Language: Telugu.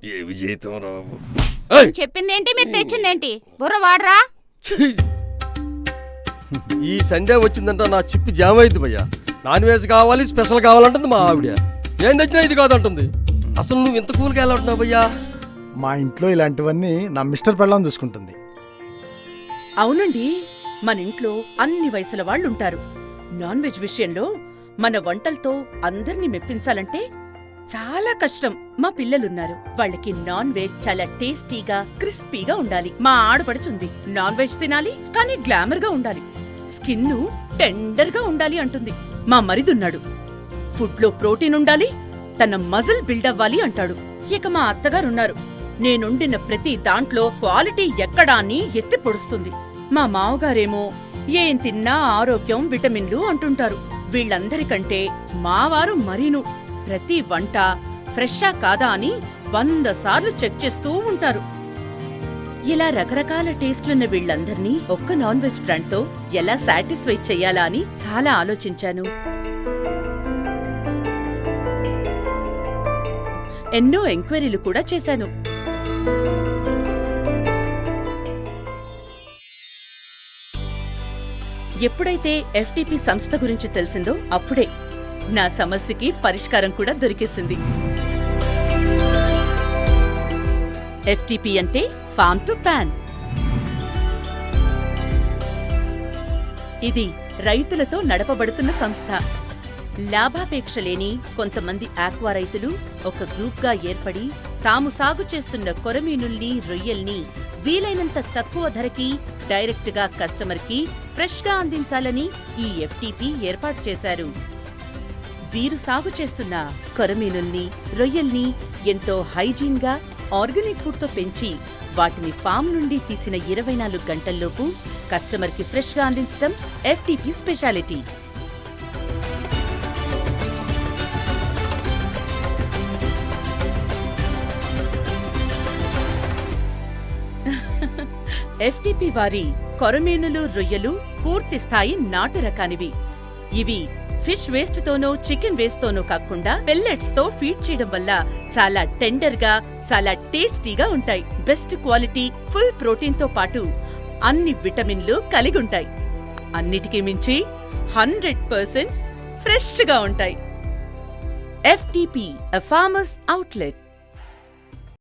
ఏమి జీతం రావు. చెప్పిందేంటి మీరు తెచ్చిందేంటి? బుర్ర వాడరా. ఈ సండే వచ్చిందంట నా చిప్పి జామ్ అయింది భయ్యా. నాన్ వెజ్ కావాలి, స్పెషల్ కావాలంటుంది మా ఆవిడ. ఏం తెచ్చినా ఇది కాదంటుంది. అసలు నువ్వు ఇంత కూల్గా ఎలా ఉంటున్నావు భయ్యా? మా ఇంట్లో ఇలాంటివన్నీ నా మిస్టర్ పెళ్ళాం చూసుకుంటుంది. అవునండి, మన ఇంట్లో అన్ని వయసుల వాళ్ళుంటారు. నాన్ వెజ్ విషయంలో మన వంటలతో అందర్నీ మెప్పించాలంటే చాలా కష్టం. మా పిల్లలున్నారు, వాళ్ళకి నాన్ వెజ్ చాలా టేస్టీగా క్రిస్పీగా ఉండాలి. మా ఆడపడుచుంది, నాన్ వెజ్ తినాలి కానీ గ్లామర్ గా ఉండాలి, స్కిన్ టెండర్ గా ఉండాలి అంటుంది. మా మరిదున్నాడు, ఫుడ్ లో ప్రోటీన్ ఉండాలి, తన మజిల్ బిల్డ్ అవ్వాలి అంటాడు. ఇక మా అత్తగారున్నారు, నేనుండిన ప్రతి దాంట్లో క్వాలిటీ ఎక్కడా అని ఎత్తి పొడుస్తుంది. మా మావగారేమో ఏం తిన్నా ఆరోగ్యం విటమిన్లు అంటుంటారు. వీళ్ళందరికంటే మావారు మరీను ప్రతి వంట ఫ్రెషా కాదా అని 100 సార్లు చెక్ చేస్తూ ఉంటారు. ఇలా రకరకాల టేస్ట్లున్న వీళ్ళందర్నీ ఒక్క నాన్ వెజ్ బ్రాండ్తో ఎలా సాటిస్ఫై చెయ్యాలా అని చాలా ఆలోచించాను. ఎన్నో ఎంక్వైరీలు కూడా చేశాను. ఎప్పుడైతే ఎఫ్టిపి సంస్థ గురించి తెలిసిందో అప్పుడే నా సమస్యకి పరిష్కారం కూడా దొరికేసింది. ఎఫ్టిపి అంటే ఫార్మ్ టు ప్యాన్. ఇది రైతులతో నడపబడుతున్న సంస్థ. లాభాపేక్ష లేని కొంతమంది ఆక్వా రైతులు ఒక గ్రూప్గా ఏర్పడి తాము సాగు చేస్తున్న కొరమీనుల్ని, రొయ్యల్ని వీలైనంత తక్కువ ధరకి డైరెక్ట్గా కస్టమర్కి ఫ్రెష్గా అందించాలని ఈ ఎఫ్టిపి ఏర్పాటు చేశారు. వీరు సాగు చేస్తున్న కొరమీనుల్ని, రొయ్యల్ని ఎంతో హైజీన్గా ఆర్గానిక్ ఫుడ్తో పెంచి వాటిని ఫామ్ నుండి తీసిన 24 గంటల్లోపు కస్టమర్కి ఫ్రెష్గా అందించడం ఎఫ్టిపి స్పెషాలిటీ. ఎఫ్టిపి వారి కొరమీనులు, రొయ్యలు పూర్తి స్థాయి నాటు రకానివి. ఇవి ఫిష్ వేస్ట్ తోనో చికెన్ వేస్ట్ తోనో కాకుండా పెల్లెట్స్ తో ఫీడ్ చేయడం వల్ల చాలా టెండర్ గా, చాలా టేస్టీగా ఉంటాయి. బెస్ట్ క్వాలిటీ ఫుల్ ప్రోటీన్ తో పాటు అన్ని విటమిన్లు కలిగుంటాయి. అన్నిటికీ మించి 100% ఫ్రెష్ గా ఉంటాయి. FTP, a farmer's outlet.